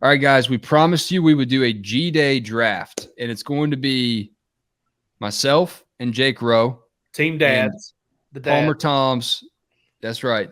All right, guys, we promised you we would do a G-Day draft, and it's going to be myself and Jake Rowe. Team dads. The Palmer Toms. That's right.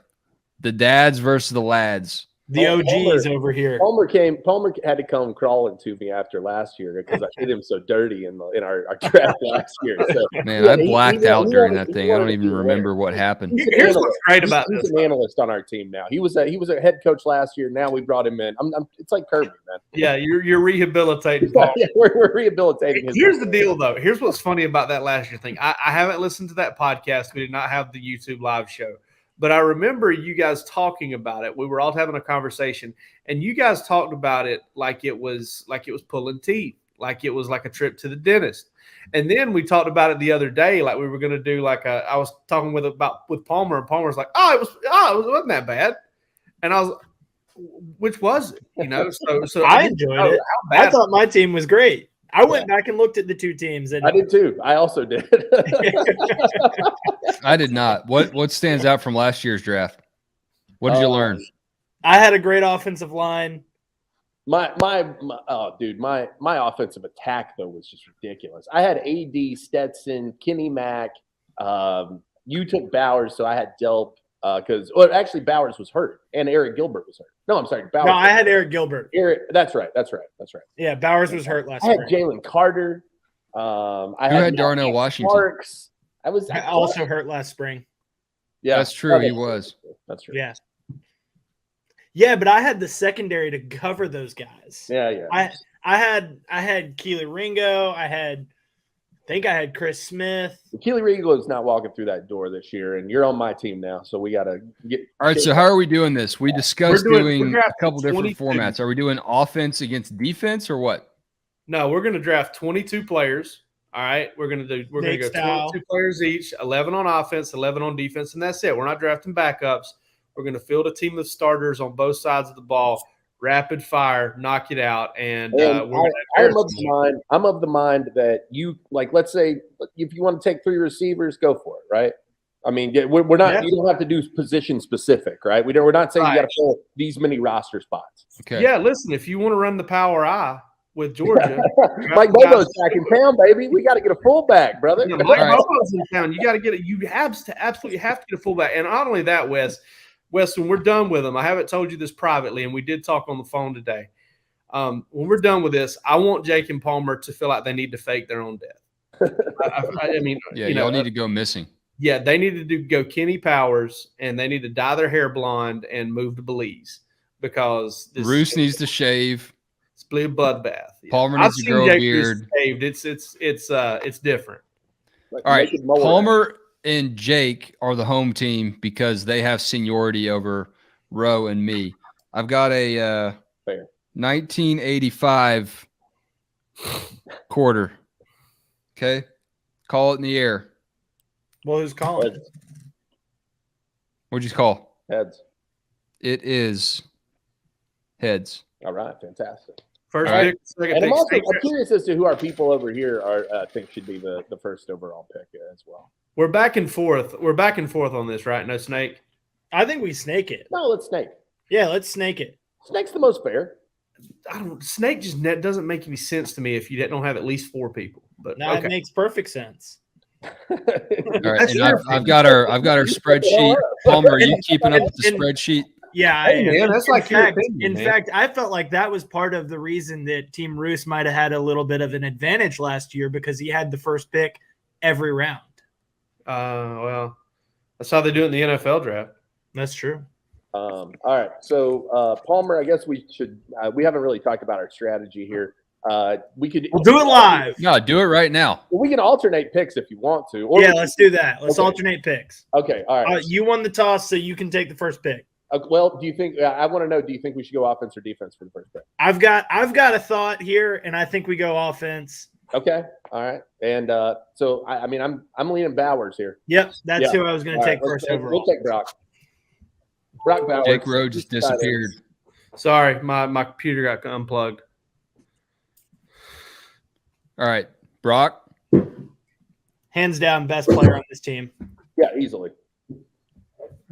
The dads versus the lads. The OGs over here. Palmer had to come crawling to me after last year because I did him so dirty in our draft last year. So, man, I blacked out during that thing. I don't even remember what happened. Here's what's great about this. He's an analyst on our team now. He was a head coach last year. Now we brought him in. It's like Kirby, man. Yeah, you're rehabilitating. Yeah, we're rehabilitating. Here's the deal, though. Here's what's funny about that last year thing. I haven't listened to that podcast. We did not have the YouTube live show. But I remember you guys talking about it. We were all having a conversation, and you guys talked about it like it was pulling teeth, like it was like a trip to the dentist. And then we talked about it the other day, like we were going to do I was talking with Palmer, and Palmer's like, it wasn't that bad. And I was, which was it? So I enjoyed it. I thought my team was great. I went back and looked at the two teams. And I did too. I also did. I did not. What stands out from last year's draft? What did you learn? I had a great offensive line. My offensive attack though was just ridiculous. I had AD, Stetson, Kenny Mack. You took Bowers, so I had Delp. Actually Bowers was hurt and Eric Gilbert was hurt. No, I'm sorry. Bowers. No, I had Eric Gilbert. That's right. Yeah, Bowers was hurt last year. spring. I had Jalen Carter. I had Darnell Washington. Parks. I also hurt last spring. Yeah, that's true. He was. That's true. Yeah. Yeah, but I had the secondary to cover those guys. Yeah. I had Keely Ringo. I think I had Chris Smith. Keely Ringo is not walking through that door this year, and you're on my team now, so we got to get. All right, so how are we doing this? We discussed doing a couple different formats. Are we doing offense against defense or what? No, we're going to draft 22 players. All right, we're going to go 22 players each, 11 on offense, 11 on defense, and that's it. We're not drafting backups. We're going to field a team of starters on both sides of the ball, rapid fire, knock it out, and I'm of the mind that you let's say if you want to take 3 receivers, go for it, right? I mean, we're not. Yeah. You don't have to do position specific, right? We're not saying you got to fill these many roster spots. Okay. Yeah, listen, if you want to run the power eye with Georgia, Mike Bobo's back in town, baby. We got to get a fullback, brother. Yeah, Mike Bobo's in town. You got to get it. You absolutely have to get a fullback, and not only that, Wes, when we're done with them, I haven't told you this privately, and we did talk on the phone today. When we're done with this, I want Jake and Palmer to feel like they need to fake their own death. I mean, y'all need to go missing. Yeah, they need to go Kenny Powers, and they need to dye their hair blonde and move to Belize because Roos needs to shave. It's a bloodbath. Palmer needs to grow a beard. Shaved. It's different. All right, Palmer and Jake are the home team because they have seniority over Rowe and me. I've got a 1985 quarter. Okay, call it in the air. Well, who's calling? Heads. What'd you call? Heads. It is heads. All right, fantastic. First pick, second pick. I'm curious as to who our people over here think should be the first overall pick as well. We're back and forth. We're back and forth on this, right? No snake. I think we snake it. No, let's snake. Yeah, let's snake it. Snake's the most fair. Snake just doesn't make any sense to me if you don't have at least 4 people. But no, it makes perfect sense. All right, and I've got our spreadsheet. Palmer, are you keeping up with the spreadsheet? Yeah, that's like in fact, I felt like that was part of the reason that Team Roos might have had a little bit of an advantage last year because he had the first pick every round. Well, that's how they do it in the NFL draft. That's true. All right, so Palmer, I guess we should. We haven't really talked about our strategy here. We'll do it live. No, do it right now. Well, we can alternate picks if you want to. Let's do that. Let's alternate picks. Okay, all right. You won the toss, so you can take the first pick. Well, do you think? I want to know. Do you think we should go offense or defense for the first pick? I've got a thought here, and I think we go offense. Okay, all right. And so I mean, I'm leaning Bowers here. Yep, that's who I was going to take first overall. We'll take Brock. Brock Bowers. Jake Rowe just disappeared. Sorry, my computer got unplugged. All right, Brock. Hands down, best player on this team. Yeah, easily.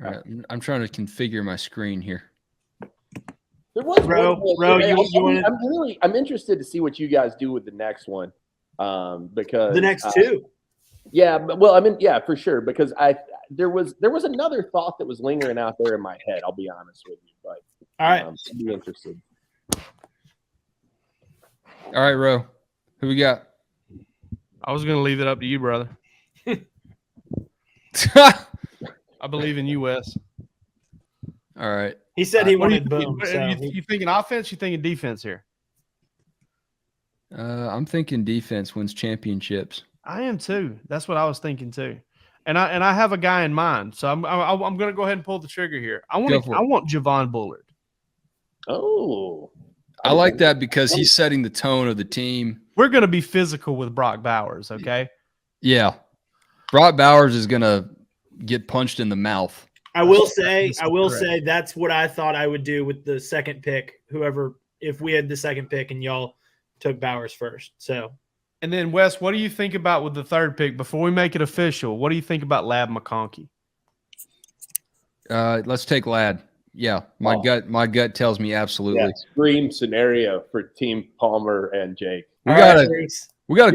All right, I'm trying to configure my screen here. There was Bro, one- bro, you wanna- I'm interested to see what you guys do with the next one. Because The next two. Yeah, well, I mean, yeah, for sure. Because there was another thought that was lingering out there in my head. I'll be honest with you, but All right. I'd be interested. All right, Ro. Who we got? I was going to leave it up to you, brother. I believe in you, Wes. All right. He said he What are you wanted thinking? boom. So You thinking offense? You thinking defense here? I'm thinking defense wins championships. I am too. That's what I was thinking too. And I have a guy in mind, so I'm going to go ahead and pull the trigger here. I want Javon Bullard. Oh, I like that because he's setting the tone of the team. We're going to be physical with Brock Bowers, okay? Yeah. Brock Bowers is going to get punched in the mouth. I will say Correct. that's what I thought I would do with the second pick. If we had the second pick and y'all took Bowers first. So And then Wes, what do you think about with the third pick before we make it official? What do you think about Lab McConkey? Let's take Ladd. Yeah, my gut tells me absolutely. yeah, dream scenario for Team Palmer and Jake. We All got right, a Bruce.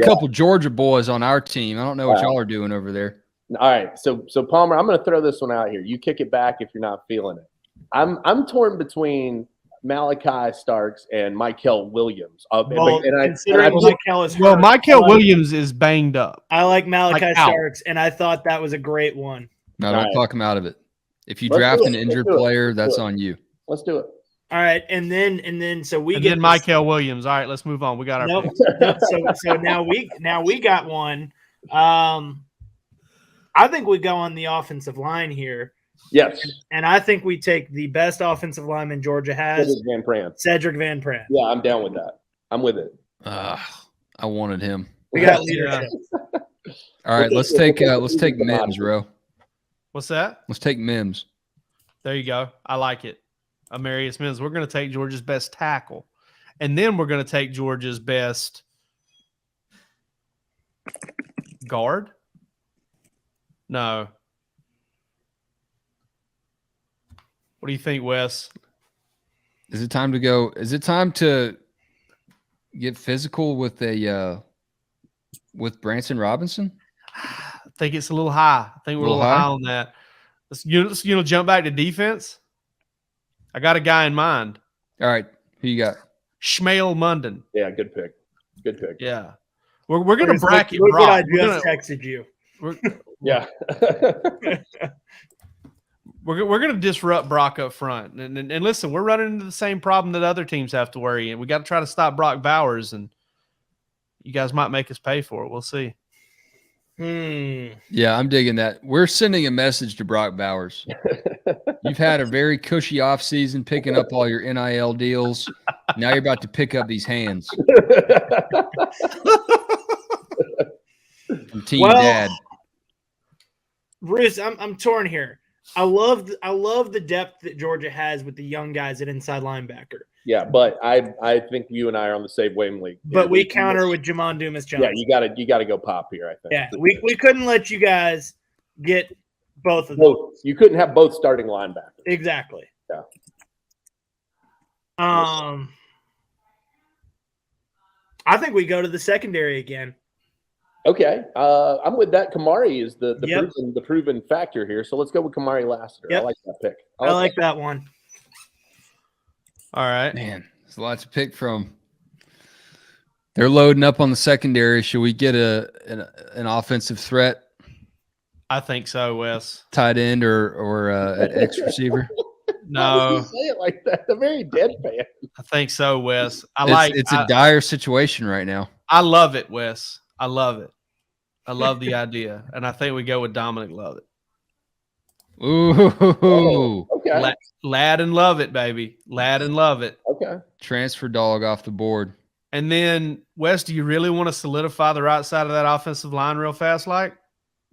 couple Georgia boys on our team. I don't know what y'all are doing over there. All right, so Palmer, I'm going to throw this one out here. You kick it back if you're not feeling it. I'm torn between Malachi Starks and Michael Williams. Considering Michael is Well, hurt, Michael Williams is banged up. I like Malachi Like out. Starks, and I thought that was a great one. No, don't Right. talk him out of it. If you Let's draft do it. an Let's injured do it. player, Let's that's do it. on you. Let's do it. All right, and then so we And get then this- Michael Williams. All right, let's move on. We got our Nope. picks. Nope. So now we got one. I think we go on the offensive line here, Yes, and I think we take the best offensive lineman Georgia has, Cedric Van Pran. Cedric Van Pran. Yeah, I'm down with that. I'm with it. I wanted him. We got Yeah. leadership. All right, let's take Mims, bro. What's that? Let's take Mims. There you go. I like it. Amarius Mims. We're going to take Georgia's best tackle. And then we're going to take Georgia's best guard. No. What do you think, Wes? Is it time to go? Is it time to get physical with with Branson Robinson? I think it's a little high. I think we're a little high on that. Let's jump back to defense. I got a guy in mind. All right, who you got? Shmael Munden. Yeah, good pick. Good pick. Yeah. We're going to bracket Look what I Brock. We're just texted you. Yeah. We're going to disrupt Brock up front. And listen, we're running into the same problem that other teams have to worry. And we got to try to stop Brock Bowers. And you guys might make us pay for it. We'll see. Yeah, I'm digging that. We're sending a message to Brock Bowers. You've had a very cushy offseason picking up all your NIL deals. Now you're about to pick up these hands from Team Dad. Bruce, I'm torn here. I love the depth that Georgia has with the young guys at inside linebacker. Yeah, but I think you and I are on the same wavelength. But we counter with Jamon Dumas Johnson. Yeah, you gotta go pop here, I think. Yeah, we couldn't let you guys get both of them. Both. You couldn't have both starting linebackers. Exactly. Yeah. I think we go to the secondary again. Okay. I'm with that. Kamari is the Yep. proven factor here. So let's go with Kamari Lassiter. Yep. I like that pick. I like that one. All right. Man, there's a lot to pick from. They're loading up on the secondary. Should we get an offensive threat, I think so, Wes. tight end or an X receiver? Why would No, you say it like that? The very deadpan. I think so, Wes. It's a dire situation right now. I love it, Wes. I love it. I love the idea. And I think we go with Dominic Lovett. Ooh, Okay. Lad and love it, baby. Lad and love it. Okay. transfer dog off the board. And then, Wes, do you really want to solidify the right side of that offensive line real fast, like?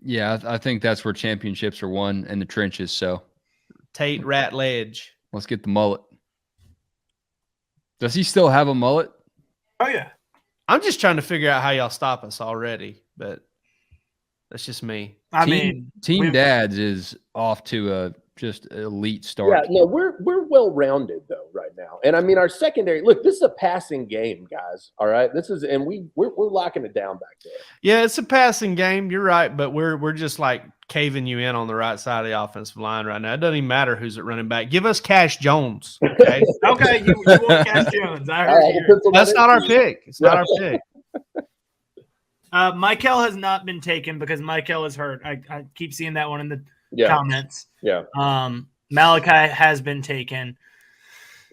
Yeah, I think that's where championships are won in the trenches. So Tate Ratledge. let's get the mullet. Does he still have a mullet? Oh yeah. I'm just trying to figure out how y'all stop us already, but that's just me. I Team mean, Team we've- Dads is off to a just elite start. Yeah, no, we're well rounded though right now. And I mean, our secondary. Look, this is a passing game, guys. All right, this is, and we're locking it down back there. Yeah, it's a passing game. You're right, but we're just like caving you in on the right side of the offensive line right now. It doesn't even matter who's at running back. Give us Cash Jones. Okay, Okay, you want Cash Jones? I heard you. that's not our pick. It's not our pick. Michael has not been taken because Michael is hurt. I keep seeing that one in the comments. Yeah. Malachi has been taken.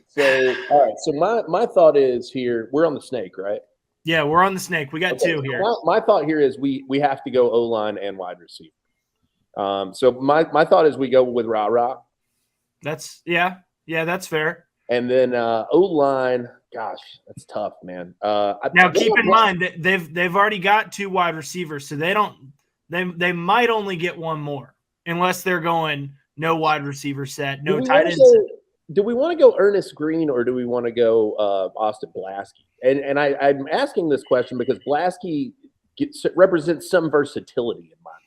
So, all right. So my thought is here, we're on the snake, right? Yeah, we're on the snake. We got two here. My thought here is we have to go O-line and wide receiver. So my thought is we go with Ra. That's that's fair. And then O-line, gosh, that's tough, man. Now keep in mind that they've already got 2 wide receivers, so they might only get one more unless they're going no wide receiver set, no tight end set. Do we want to go Ernest Green or do we want to go Austin Blasky? And I'm asking this question because Blasky represents some versatility in my mind.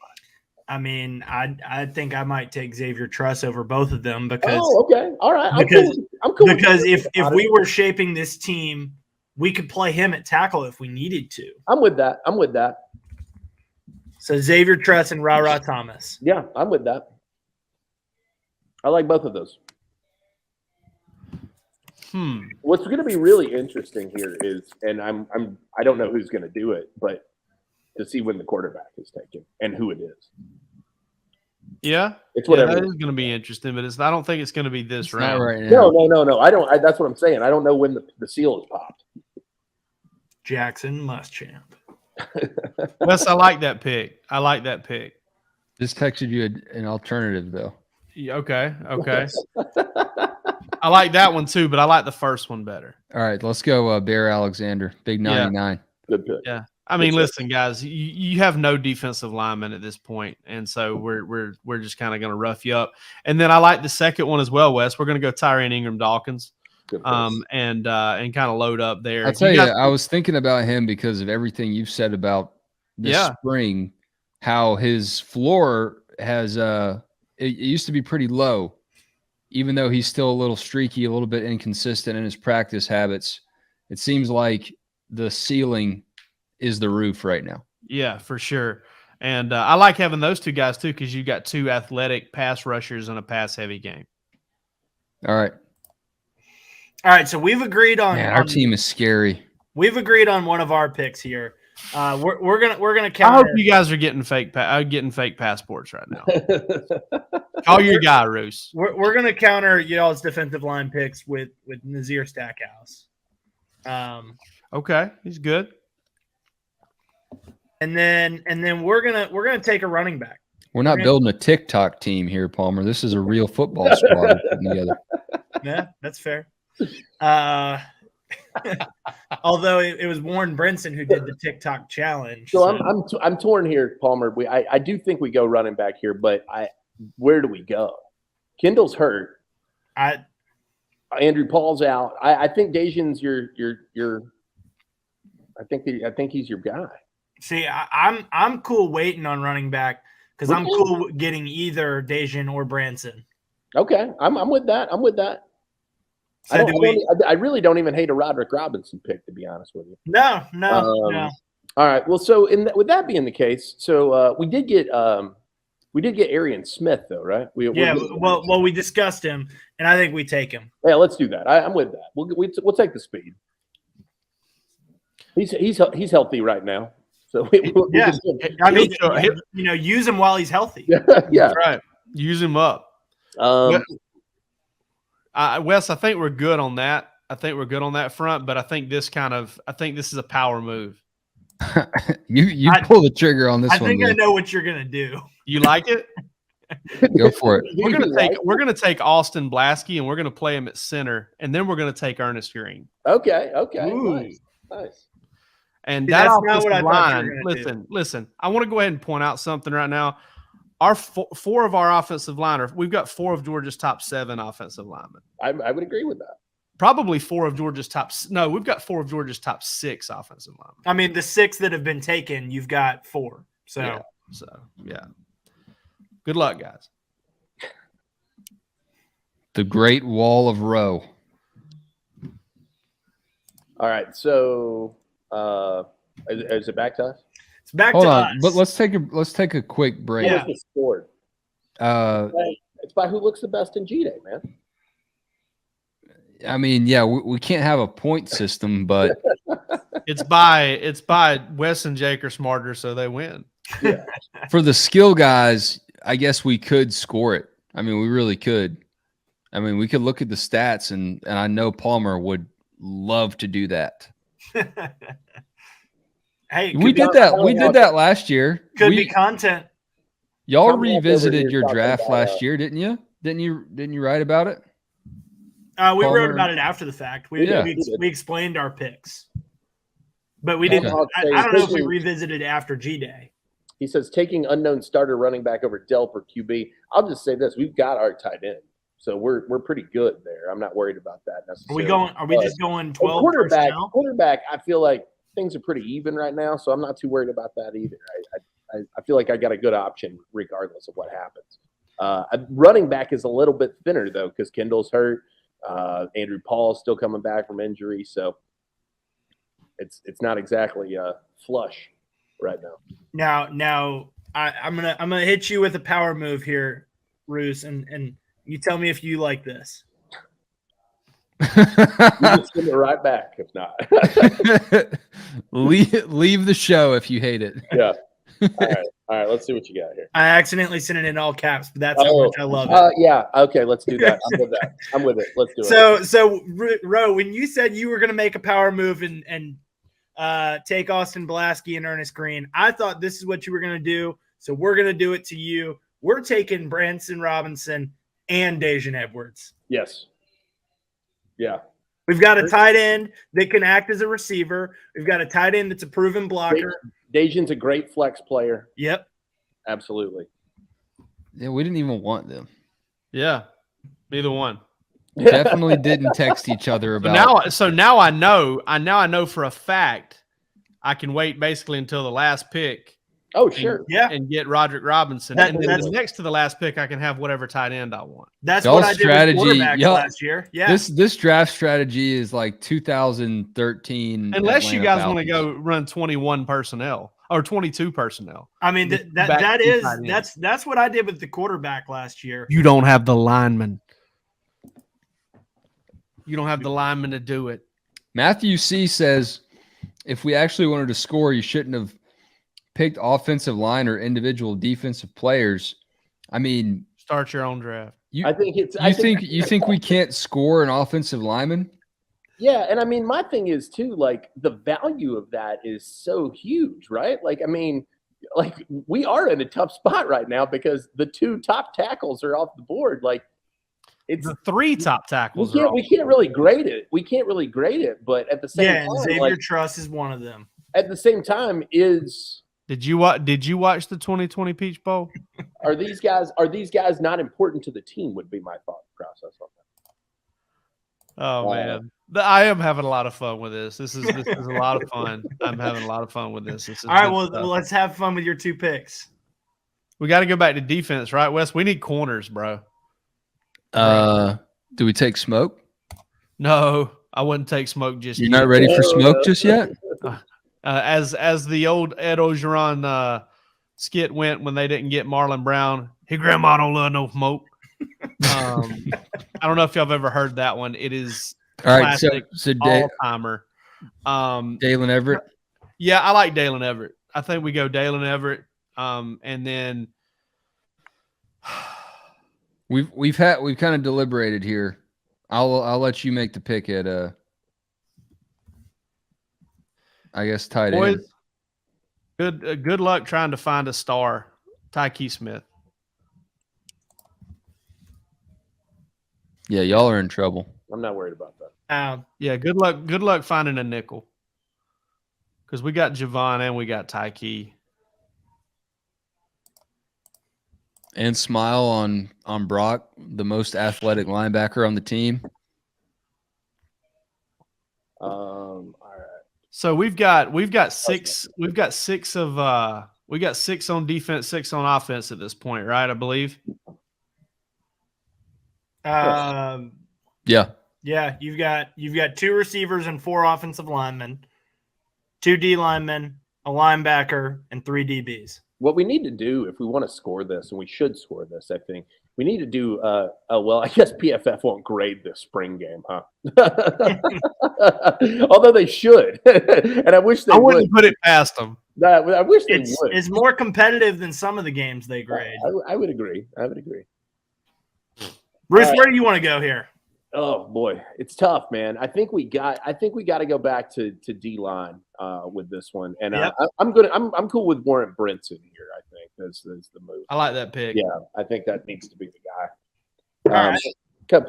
I mean, I think I might take Xavier Truss over both of them because okay, all right, I'm cool. Because if we were shaping this team, we could play him at tackle if we needed to. I'm with that. So Xavier Truss and Ra Thomas. Yeah, I'm with that. I like both of those. What's going to be really interesting here is, and I don't know who's going to do it, but to see when the quarterback is taken and who it is. Yeah, it's whatever. That is going to be interesting, but I don't think it's going to be this round right now. No. I don't. That's what I'm saying. I don't know when the seal is popped. Jackson Muschamp. Wes, I like that pick. Just texted you an alternative though. Yeah, okay. I like that one too, but I like the first one better. All right, let's go Bear Alexander, big 99. Good pick. Yeah. I mean, listen, guys, you have no defensive lineman at this point, and so we're just kind of going to rough you up. And then I like the second one as well, Wes. We're going to go Tyrone Ingram Dawkins, and kind of load up there. I'll tell you, I was thinking about him because of everything you've said about this spring, how his floor has it used to be pretty low, even though he's still a little streaky, a little bit inconsistent in his practice habits. It seems like the ceiling is the roof right now. Yeah, for sure. And I like having those two guys too, because you got 2 athletic pass rushers in a pass heavy game. All right. So we've agreed on. Man, our team is scary. We've agreed on one of our picks here. We're gonna counter. I hope you guys are getting fake passports right now. Call your guy, Roos. We're gonna counter y'all's defensive line picks with Nazir Stackhouse. Okay, he's good. And then we're gonna take a running back. We're not building a TikTok team here, Palmer. This is a real football squad we're putting together. Yeah, that's fair. Although it was Warren Brinson who did the TikTok challenge. So I'm torn here, Palmer. I do think we go running back here, but where do we go? Kendall's hurt. Andrew Paul's out. I think Dejan's your. I think he's your guy. See, I'm cool waiting on running back because I'm cool getting either Dejan or Branson. Okay, I'm with that. So I really don't even hate a Roderick Robinson pick, to be honest with you. No. All right. Well, so with that being the case, so we did get Arian Smith though, right? Well, we discussed him, and I think we take him. Yeah, let's do that. I'm with that. We'll take the speed. He's healthy right now, so use him while he's healthy. Yeah, that's right. Use him up. Wes, I think we're good on that. I think we're good on that front, but I think this is a power move. you pull the trigger on this one. I think I know what you're gonna do. You like it? Go for it. We're gonna take Austin Blasky and we're gonna play him at center, and then we're gonna take Ernest Green. Okay. Ooh. Nice. And that's that not what I thought you were line. Listen. I want to go ahead and point out something right now. Our four of our offensive line we've got 4 of Georgia's top 7 offensive linemen. I would agree with that. Probably 4 of Georgia's we've got 4 of Georgia's top 6 offensive linemen. I mean, the 6 that have been taken, you've got 4. So yeah. Good luck, guys. The Great Wall of Roe. All right. So is it back to us? It's back Hold to on, us. but let's take a quick break. Yeah. What was the score? It's by who looks the best in G-Day, man. I mean, yeah, we can't have a point system, but It's by Wes and Jake are smarter, so they win. Yeah. for the skill guys, I guess we could score it. I mean, we really could. I mean, we could look at the stats, and I know Palmer would love to do that. Hey, We did that. We did that last year. Could be content. Y'all Come back over revisited here your talking draft about, last year, didn't you? Didn't you write about it? We Palmer- wrote about it after the fact. We explained our picks, but we didn't. Okay. I don't know if we revisited after G-Day. He says taking unknown starter running back over Delp or QB. I'll just say this: we've got our tight end, so we're pretty good there. I'm not worried about that Are necessarily. we going? Are we just going 12 quarterback? personnel? Quarterback. I feel like things are pretty even right now, so I'm not too worried about that either. I feel like I got a good option regardless of what happens. Running back is a little bit thinner though because Kendall's hurt. Andrew Paul's still coming back from injury, so it's not exactly flush right now. Now I'm gonna hit you with a power move here, Roos, and you tell me if you like this. You can send it right back if not. leave the show if you hate it. Yeah. All right. Let's see what you got here. I accidentally sent it in all caps, but that's how much I love it. Yeah. Okay. Let's do that. I'm with that. I'm with it. Let's do it. So Ro, when you said you were going to make a power move and take Austin Blasky and Ernest Green, I thought this is what you were going to do. So we're going to do it to you. We're taking Branson Robinson and Dejan Edwards. Yes. Yeah. We've got a tight end that can act as a receiver. We've got a tight end that's a proven blocker. Dejan's a great flex player. Yep. Absolutely. Yeah, we didn't even want them. Yeah, neither one. Definitely didn't text each other about. So now I know for a fact I can wait basically until the last pick. Oh, sure. Yeah. And get Roderick Robinson. And then next to the last pick, I can have whatever tight end I want. That's Y'all's what I did strategy- with quarterbacks y'all- last year. Yeah. This draft strategy is like 2013. Unless you Atlanta guys want to Falcons. go run 21 personnel or 22 personnel. I mean, that's what I did with the quarterback last year. You don't have the lineman. You don't have the lineman to do it. Matthew C says, if we actually wanted to score, you shouldn't have picked offensive line or individual defensive players. I mean, Start your own draft. I think it's. You think we can't score an offensive lineman? Yeah, and I mean, my thing is too. Like the value of that is so huge, right? Like, I mean, like we are in a tough spot right now because the two top tackles are off the board. Like, it's The three top tackles. we can't really grade it. We can't really grade it, but at the same Yeah, and time, Xavier like, Truss is one of them. at the same time, Did you watch the 2020 Peach Bowl? are these guys not important to the team? Would be my thought process on that. Oh man, I am having a lot of fun with this. This is a lot of fun. I'm having a lot of fun with this. This is All right, good well, stuff. let's have fun with your two picks. We got to go back to defense, right, Wes? We need corners, bro. Do we take Smoke? No, I wouldn't take Smoke just You're yet. not ready for Smoke just yet? As the old Ed Ogeron skit went when they didn't get Marlon Brown. Hey, Grandma don't love no smoke. I don't know if y'all have ever heard that one. It is All right, classic, so all timer. Dalen Everett. Yeah, I like Dalen Everett. I think we go Dalen Everett, and then We've kind of deliberated here. I'll let you make the pick at I guess tight end. boys, good luck trying to find a star. Tyke Smith. Yeah, y'all are in trouble. I'm not worried about that. Yeah, good luck finding a nickel. Because we got Javon and we got Tyke. And smile on Brock, the most athletic linebacker on the team. All right. So we've got six on defense, 6 on offense at this point, right? I believe. Yeah. Yeah, you've got 2 receivers and 4 offensive linemen, 2 D linemen, a linebacker, and 3 DBs. What we need to do if we want to score this, and we should score this, I think we need to do. Well, I guess PFF won't grade this spring game, huh? Although they should, and I wish they I wouldn't would. put it past them. I wish they would. It's more competitive than some of the games they grade. I would agree. I would agree. Bruce, where do you want to go here? Oh boy, it's tough, man. I think we got to go back to D line with this one, and Yep. I'm cool with Warren Brinson here. I think that's the move. I like that pick. Yeah, I think that needs to be the guy. All right.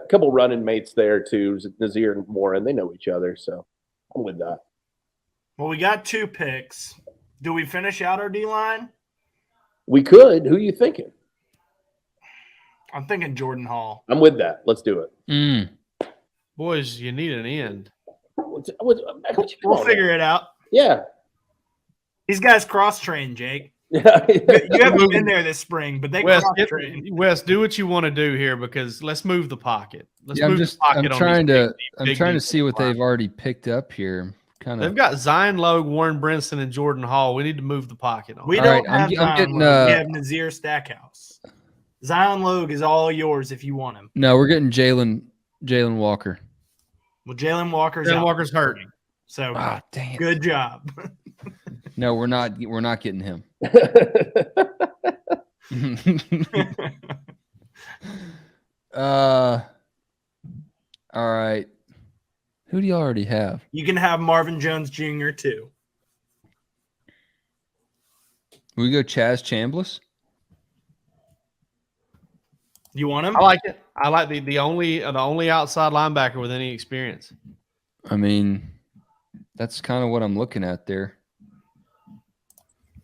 Couple running mates there too, Nazir and Warren. They know each other, so I'm with that. Well, we got 2 picks. Do we finish out our D line? We could. Who are you thinking? I'm thinking Jordan Hall. I'm with that. Let's do it. Boys, you need an end. We'll figure it out. Yeah. These guys cross-train, Jake. Yeah. You haven't been there this spring, but they cross-train. Wes, do what you want to do here because let's move the pocket. Let's Yeah, move the pocket. I'm trying to big see what defensive they've already picked up here. They've got Zion Logue, Warren Brinson, and Jordan Hall. We need to move the pocket on. We All don't right, have I'm Zion getting, Logue. We have Nazir Stackhouse. Zion Logue is all yours if you want him. No, we're getting Jalen Walker. Well, Jalen Walker's hurt. So damn. good job. No, we're not getting him. All right. Who do you already have? You can have Marvin Jones Jr. too. We go Chaz Chambliss. You want him? I like it. I like the only outside linebacker with any experience. I mean, that's kind of what I'm looking at there.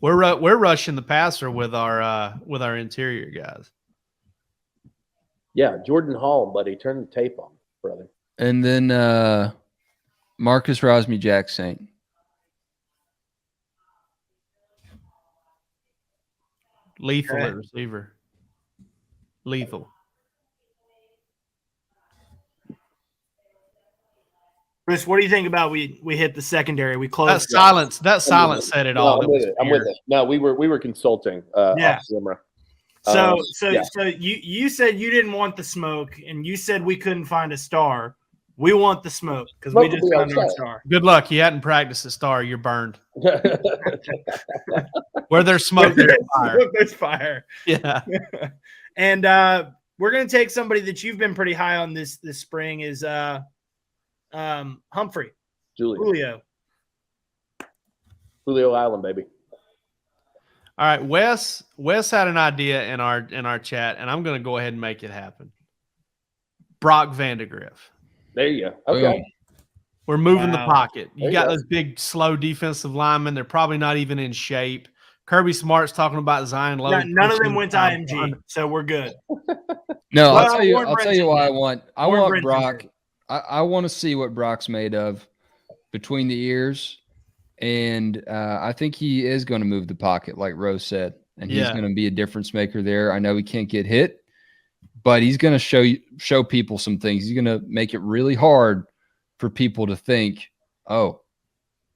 We're rushing the passer with our interior guys. Yeah, Jordan Hall, buddy. Turn the tape on, brother. And then Marcus Rosemy-Jack Saint. Lethal at receiver. Lethal. Chris, what do you think about we hit the secondary? We closed. That silence said it all. I'm with it. No, we were consulting. Off camera. So you said you didn't want the smoke, and you said we couldn't find a star. We want the smoke because we just found our star. Good luck. You hadn't practiced a star. You're burned. Where there's smoke, there's fire. There's fire. Yeah. And we're gonna take somebody that you've been pretty high on this spring is Humphrey. Julio Island, baby. All right, Wes had an idea in our chat, and I'm going to go ahead and make it happen. Brock Vandagriff. There you go. Okay. We're moving the pocket. You got those big, slow defensive linemen. They're probably not even in shape. Kirby Smart's talking about Zion Lowe. None of them went to IMG, so we're good. No, I'll tell you why I want Brinson Brock. I want to see what Brock's made of between the ears. And I think he is going to move the pocket, like Rose said, and he's going to be a difference maker there. I know he can't get hit, but he's going to show people some things. He's going to make it really hard for people to think, oh,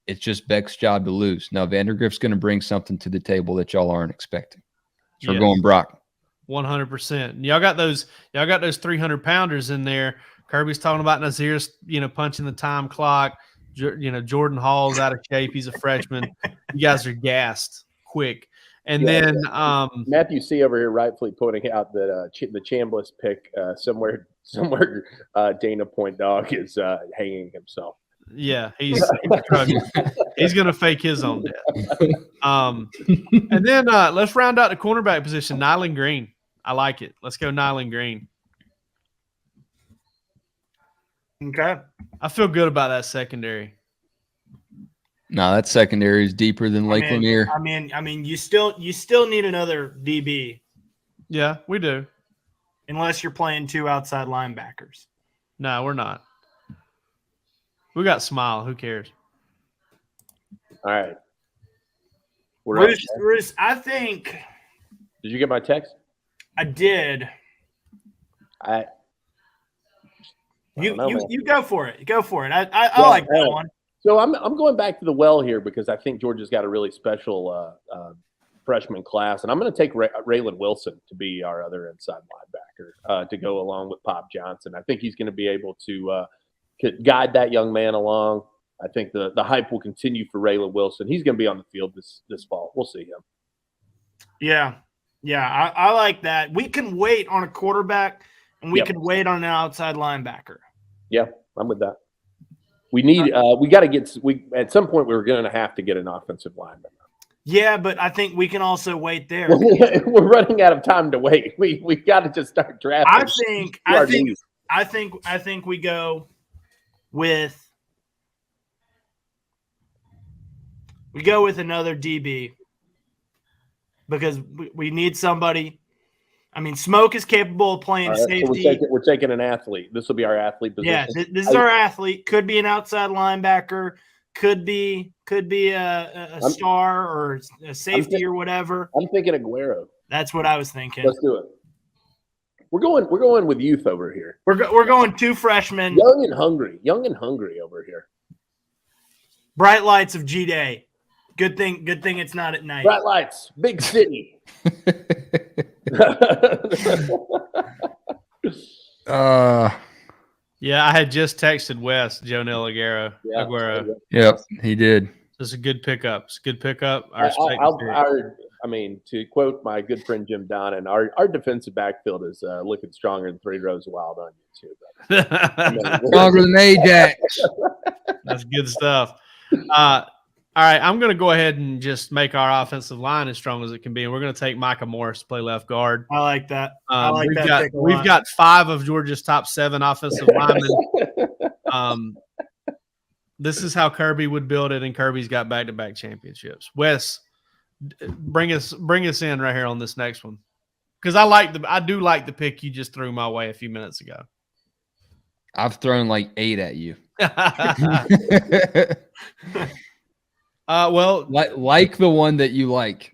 it's just Beck's job to lose. Now, Vandagriff's going to bring something to the table that y'all aren't expecting. So we're going Brock. 100%. Y'all got those 300-pounders in there. Kirby's talking about Nazir's, punching the time clock. Jordan Hall's out of shape. He's a freshman. You guys are gassed quick. And then Matthew C over here rightfully pointing out that the Chambliss pick somewhere Dana Point Dog is hanging himself. Yeah, he's going to fake his own death. And then let's round out the cornerback position. Nyland Green. I like it. Let's go Nyland Green. Okay. I feel good about that secondary. No, that secondary is deeper than Lake Lanier. I mean, you still need another DB. Yeah, we do. Unless you're playing 2 outside linebackers. No, we're not. We got Smile. Who cares? All right. Bruce, I think. Did you get my text? I did. You go for it. Go for it. I like that one. So I'm going back to the well here because I think Georgia's got a really special freshman class, and I'm going to take Raylan Wilson to be our other inside linebacker to go along with Pop Johnson. I think he's going to be able to guide that young man along. I think the hype will continue for Raylan Wilson. He's going to be on the field this fall. We'll see him. Yeah, I like that. We can wait on a quarterback, and we can wait on an outside linebacker. Yeah, I'm with that. We need we got to get at some point we're going to have to get an offensive lineman. Yeah, but I think we can also wait there. We're running out of time to wait. We got to just start drafting. I think we go with another DB because we need somebody. I mean, Smoke is capable of playing safety. So we're taking an athlete. This will be our athlete position. Yeah, this is our athlete. Could be an outside linebacker. Could be a star or a safety or whatever. I'm thinking Aguero. That's what I was thinking. Let's do it. We're going with youth over here. We're going 2 freshmen. Young and hungry over here. Bright lights of G-Day. Good thing it's not at night. Bright lights, big city. Yeah, I had just texted Wes Jonel Aguero. Yep, he did. It's a good pickup. It's a good pickup. I mean, to quote my good friend Jim Donnan, our defensive backfield is looking stronger than 3 rows of wild onions here. Stronger than Ajax. That's good stuff. All right, I'm going to go ahead and just make our offensive line as strong as it can be, and we're going to take Micah Morris to play left guard. I like that. We've got 5 of Georgia's top 7 offensive linemen. This is how Kirby would build it, and Kirby's got back-to-back championships. Wes, bring us in right here on this next one, because I do like the pick you just threw my way a few minutes ago. I've thrown like 8 at you. Well, like the one that you like.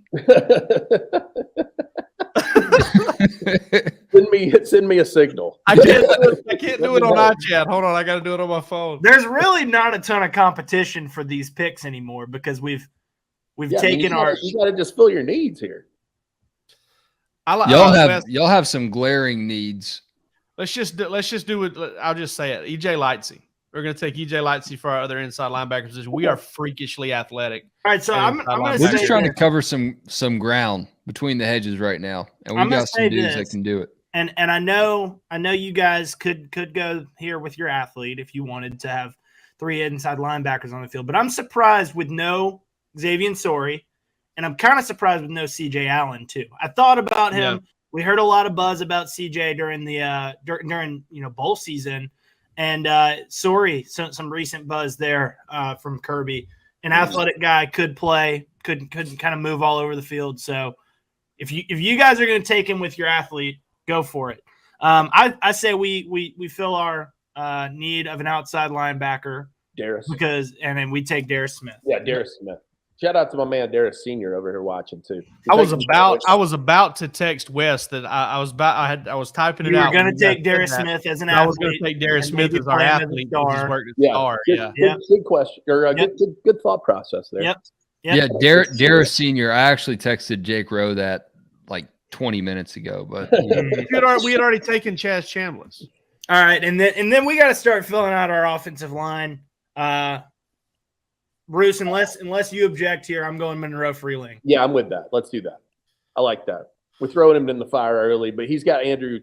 Send me a signal. I can't do it on iChat. Hold on, I got to do it on my phone. There's really not a ton of competition for these picks anymore because we've taken our. You got to just fill your needs here. Y'all have some glaring needs. Let's just do it. I'll just say it. EJ Lightsey. We're going to take EJ Lightsey for our other inside linebacker position. We are freakishly athletic. All right, so we're just trying to cover some ground between the hedges right now, and we got some dudes that can do it. And I know you guys could go here with your athlete if you wanted to have 3 inside linebackers on the field, but I'm surprised with no Xavier Sorey, and I'm kind of surprised with no CJ Allen too. I thought about him. Yeah. We heard a lot of buzz about CJ during the during bowl season. And Sorey, some recent buzz there from Kirby. An athletic guy could play, could kind of move all over the field. So if you guys are going to take him with your athlete, go for it. I say we fill our need of an outside linebacker, Darius, and then we take Darius Smith. Yeah, Darius Smith. Shout out to my man Darius Senior over here watching too. I was about to text Wes that I was typing it out. You were going to take Darius Smith as an athlete. I was going to take Darius Smith as our athlete. Good question or good thought process there. Yep. Yeah, Darius Senior. I actually texted Jake Rowe that like 20 minutes ago, but we had already taken Chaz Chambliss. All right, and then we got to start filling out our offensive line. Bruce, unless you object here, I'm going Monroe Freeling. Yeah, I'm with that. Let's do that. I like that. We're throwing him in the fire early, but he's got Andrew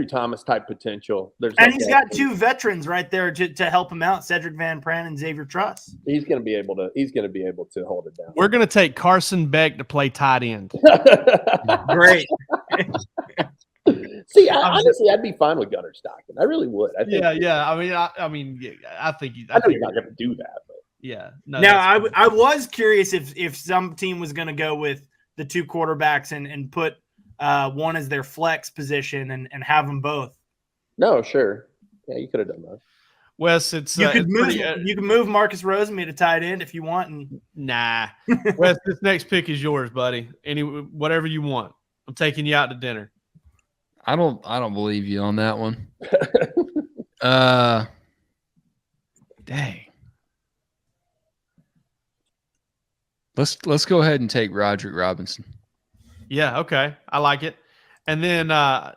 Thomas type potential. He's got 2 veterans right there to help him out: Cedric Van Pran and Xavier Truss. He's going to be able to hold it down. We're going to take Carson Beck to play tight end. Great. See, honestly, I'd be fine with Gunnar Stockton. I really would. I think I think he's not going to do that. But. Yeah. No, now, I was curious if some team was going to go with the 2 quarterbacks and put one as their flex position and have them both. No, sure. Yeah, you could have done that. Wes, you can move Marcus Rosemary to tight end if you want. Nah. Wes, this next pick is yours, buddy. Whatever you want. I'm taking you out to dinner. I don't believe you on that one. Dang. Let's go ahead and take Roderick Robinson. Yeah, okay. I like it. And then I'm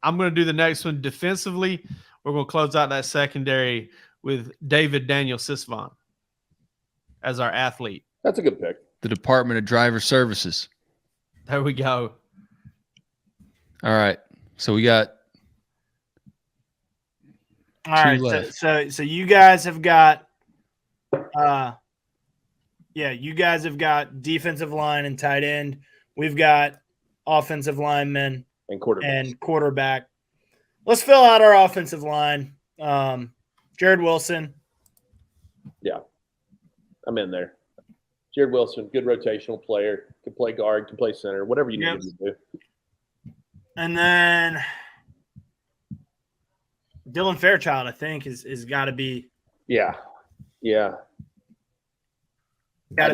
going to do the next one defensively. We're going to close out that secondary with David Daniel Sisvon as our athlete. That's a good pick. The Department of Driver Services. There we go. All right. So we got All right. left. So you guys have got you guys have got defensive line and tight end. We've got offensive linemen And quarterback. Let's fill out our offensive line. Jared Wilson. Yeah. I'm in there. Jared Wilson, good rotational player. Can play guard, can play center, whatever you need him to do. And then Dylan Fairchild, I think, is got to be. Yeah. Has got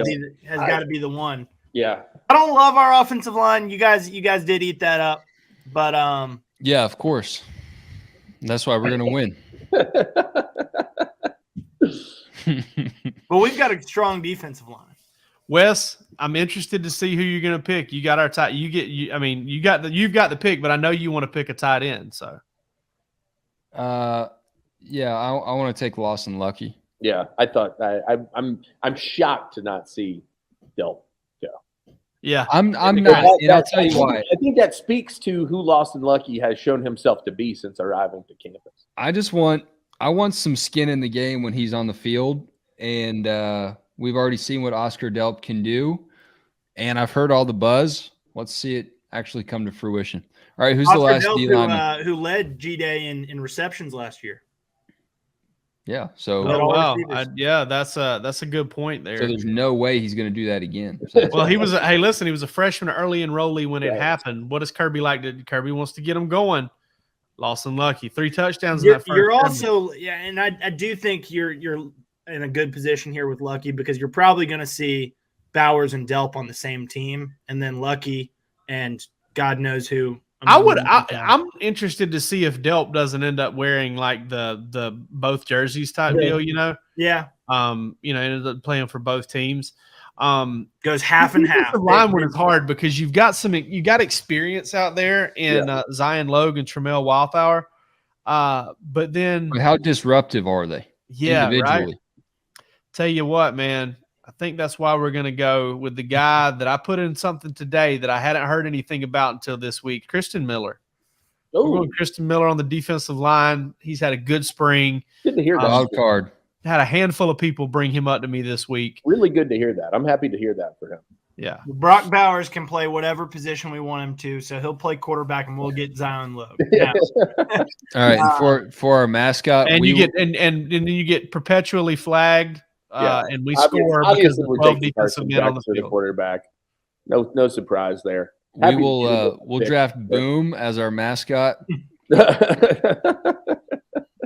to be the one. Yeah. I don't love our offensive line. You guys did eat that up, but yeah, of course. That's why we're gonna win. But we've got a strong defensive line. Wes, I'm interested to see who you're going to pick. You got our tight. You've got the pick, but I know you want to pick a tight end. So, yeah, I want to take Lawson Lucky. Yeah, I thought I'm shocked to not see Delp go. Yeah, I'm not, and I'll tell you why. I think that speaks to who Lawson Lucky has shown himself to be since arriving to campus. I want some skin in the game when he's on the field, and we've already seen what Oscar Delp can do, and I've heard all the buzz. Let's see it actually come to fruition. All right, who's Oscar the last Delp, D lineman? who led G-Day in receptions last year? Yeah, so wow, that's a good point there. So there's no way he's going to do that again. Well, he was a freshman early enrollee when it happened. What does Kirby like? Kirby wants to get him going. Lawson Lucky, 3 touchdowns in that first. You're also and I do think you're in a good position here with Lucky because you're probably going to see Bowers and Delp on the same team, and then Lucky and God knows who. I'm interested to see if Delp doesn't end up wearing like the both jerseys type deal, Yeah. Ended up playing for both teams. Goes half and half. The line one is hard because you got experience out there in Zion Logue and Tramel Wildflower. But then how disruptive are they? Yeah, individually? Right. Tell you what, man. I think that's why we're going to go with the guy that I put in something today that I hadn't heard anything about until this week, Kristen Miller. We're going Kristen Miller on the defensive line. He's had a good spring. Good to hear that. Wild card. Had a handful of people bring him up to me this week. Really good to hear that. I'm happy to hear that for him. Yeah. Brock Bowers can play whatever position we want him to, so he'll play quarterback and we'll get Zion Logue. Yeah. All right, and for our mascot, and then you get perpetually flagged. And we score because of 12 defensive men on the field. Quarterback. No surprise there. We'll draft Boom as our mascot.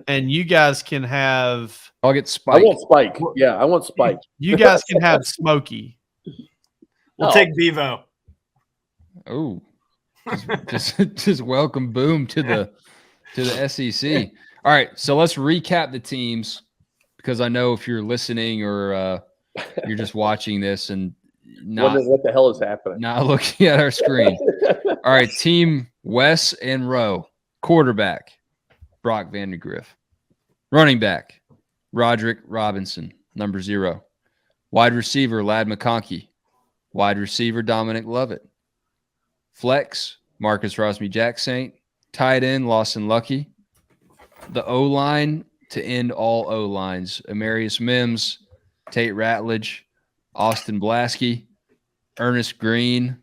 And you guys can have. I'll get Spike. I want Spike. Yeah, I want Spike. You guys can have Smokey. We'll take Bevo. Oh, just welcome Boom to the SEC. All right, so let's recap the teams. Because I know if you're listening or you're just watching this and not wondering what the hell is happening, not looking at our screen. All right, team Wes and Rowe. Quarterback, Brock Vandegrift. Running back, Roderick Robinson, number 0. Wide receiver, Ladd McConkey. Wide receiver, Dominic Lovett. Flex, Marcus Rosemy-Jacksaint. Tight end, Lawson Lucky. The O-line, to end all O-lines, Amarius Mims, Tate Ratledge, Austin Blasky, Ernest Green,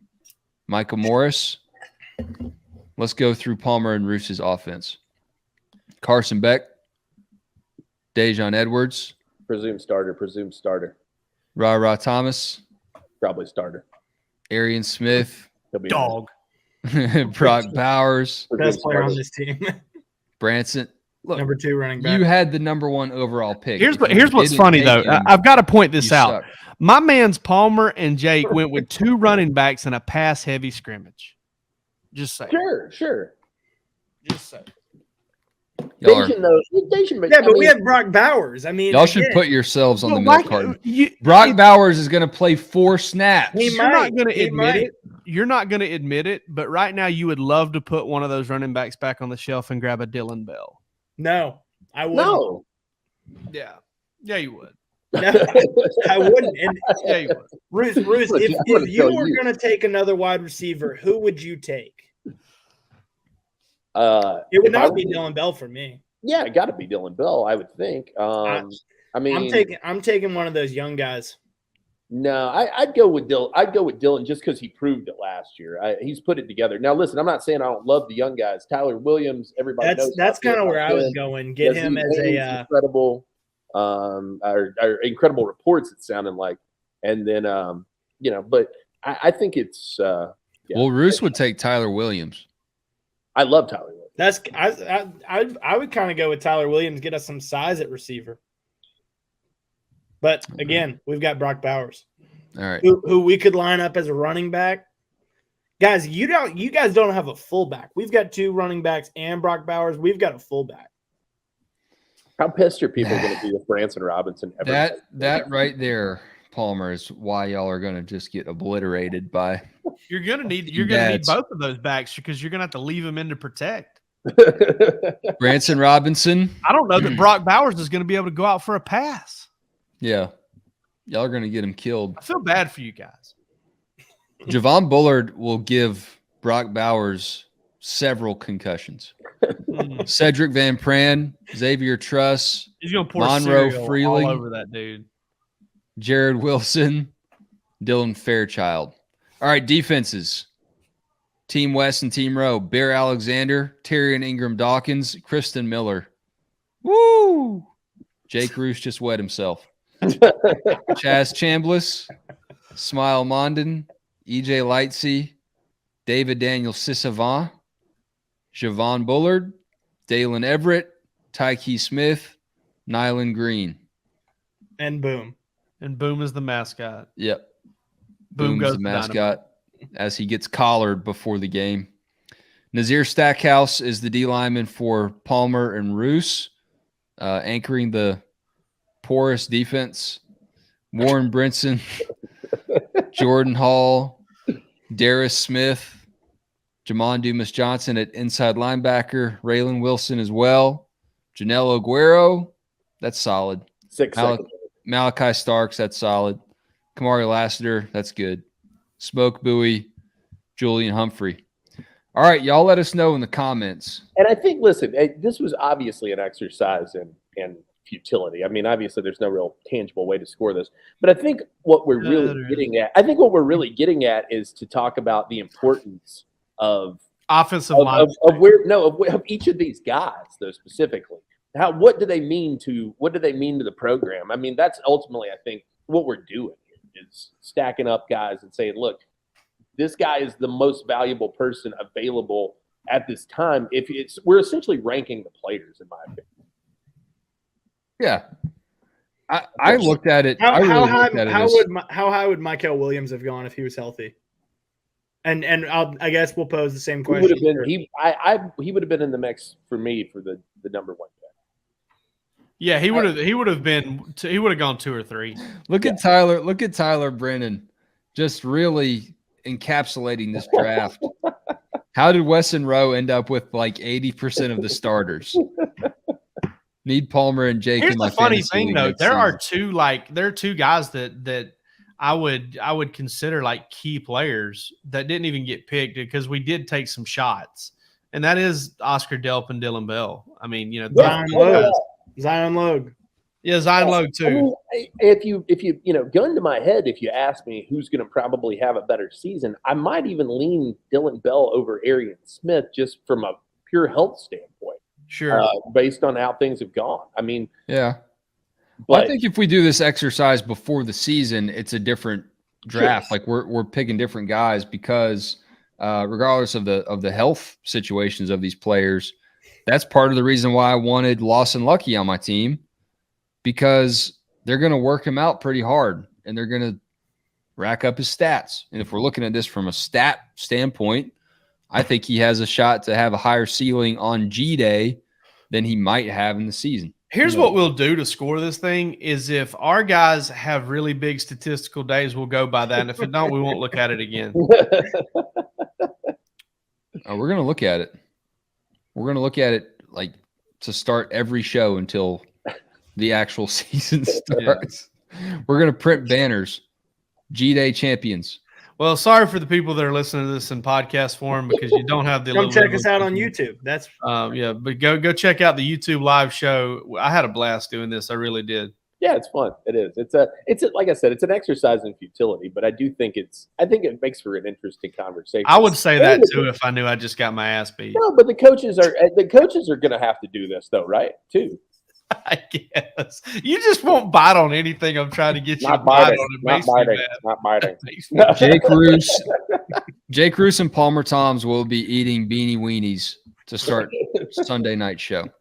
Michael Morris. Let's go through Palmer and Roos's offense. Carson Beck, Dejon Edwards. Presume starter. Ra Thomas. Probably starter. Arian Smith. Dog. Brock Bowers. Best player on this team. Branson. Look, number 2 running back. You had the number 1 overall pick. Here's what's funny, though. I've got to point this out. Suck. My man's Palmer and Jake went with 2 running backs in a pass-heavy scrimmage. Just say. Sure. Just say. They should make, yeah, but we have Brock Bowers. I mean, y'all should put yourselves on the milk carton. Brock you- Bowers is going to play 4 snaps. He You're not going to He admit might. it. You're not going to admit it, but right now you would love to put one of those running backs back on the shelf and grab a Dylan Bell. No, I wouldn't. No. Yeah. Yeah, you would. No, I wouldn't. And Yeah, you would. Bruce, if you were going to take another wide receiver, who would you take? It would not be Dylan Bell for me. Yeah, it got to be Dylan Bell, I would think. I mean, I'm taking one of those young guys. No, I'd go with Dylan. I'd go with Dylan just because he proved it last year. He's put it together. Now, listen, I'm not saying I don't love the young guys. Tyler Williams, everybody knows. That's kind of where I was going. Get him as a incredible, or incredible reports. It sounded like, and then but I think it's. Yeah. Well, Roos would take Tyler Williams. I love Tyler Williams. That's I would kind of go with Tyler Williams, get us some size at receiver. But again, we've got Brock Bowers, all right, who we could line up as a running back. Guys, you guys don't have a fullback. We've got 2 running backs and Brock Bowers. We've got a fullback. How pissed are people going to be with Branson Robinson? That right there, Palmer, is why y'all are going to just get obliterated by. You're gonna need both of those backs because you're gonna have to leave them in to protect. Branson Robinson. I don't know that Brock Bowers is going to be able to go out for a pass. Yeah, y'all are going to get him killed. I feel bad for you guys. Javon Bullard will give Brock Bowers several concussions. Cedric Van Pran, Xavier Truss, He's going to pour Monroe cereal Freeling, all over that dude. Jared Wilson, Dylan Fairchild. All right, defenses. Team West and Team Row. Bear Alexander, Tyrion Ingram Dawkins, Kristen Miller. Woo! Jake Roos just wet himself. Chaz Chambliss, Smile Mondin, EJ Lightsey, David Daniel Sissavant, Javon Bullard, Dalen Everett, Tyke Smith, Nyland Green. And boom. And Boom is the mascot. Yep. Boom Boom's goes the mascot as he gets collared before the game. Nazir Stackhouse is the D lineman for Palmer and Roos, anchoring the porous defense. Warren Brinson, Jordan Hall, Darius Smith, Jamon Dumas Johnson at inside linebacker, Raylan Wilson as well, Janelle Aguero, that's solid. 6 seconds. Malachi Starks, that's solid. Kamari Lassiter, that's good. Smoke Bowie, Julian Humphrey. All right, y'all let us know in the comments. And I think, listen, this was obviously an exercise in futility. I mean, obviously, there's no real tangible way to score this. But I think what we're really getting at is to talk about the importance of offensive line of each of these guys, though, specifically. What do they mean to the program? I mean, that's ultimately, I think, what we're doing here is stacking up guys and saying, look, this guy is the most valuable person available at this time. We're essentially ranking the players, in my opinion. Yeah, I looked at it. How high would Michael Williams have gone if he was healthy? And I guess we'll pose the same question. He would have been in the mix for me for the number 1 pick. Yeah, he would have gone 2 or 3. Look at Tyler Brennan, just really encapsulating this draft. How did Wesson Rowe end up with like 80% of the starters? Need Palmer and Jake. Here's in my the funny fantasy thing, league though. next There are 2 guys that I would consider like key players that didn't even get picked because we did take some shots, and that is Oscar Delp and Dylan Bell. I mean, Zion Logue. Yeah, Zion Logue too. I mean, if you gun to my head, if you ask me who's going to probably have a better season, I might even lean Dylan Bell over Arian Smith just from a pure health standpoint. Sure. Based on how things have gone. I mean, yeah. Well, I think if we do this exercise before the season, it's a different draft. Sure. Like we're picking different guys because regardless of the health situations of these players, that's part of the reason why I wanted Lawson Lucky on my team, because they're going to work him out pretty hard and they're going to rack up his stats. And if we're looking at this from a stat standpoint, I think he has a shot to have a higher ceiling on G-Day than he might have in the season. Here's what we'll do to score this thing is if our guys have really big statistical days, we'll go by that. And if it don't, we won't look at it again. We're going to look at it. We're going to look at it like to start every show until the actual season starts. We're going to print banners. G-Day champions. Well, sorry for the people that are listening to this in podcast form because you don't have the. Come check us out on YouTube. That's yeah, but go check out the YouTube live show. I had a blast doing this. I really did. Yeah, it's fun. It is. It's a like I said, it's an exercise in futility, but I think it makes for an interesting conversation. I would say that too if I knew I just got my ass beat. No, but the coaches are going to have to do this though, right? Too. I guess you just won't bite on anything. I'm trying to get you not to bite biting, on it. not biting. Jake Roos and Palmer Toms will be eating beanie weenies to start Sunday night show.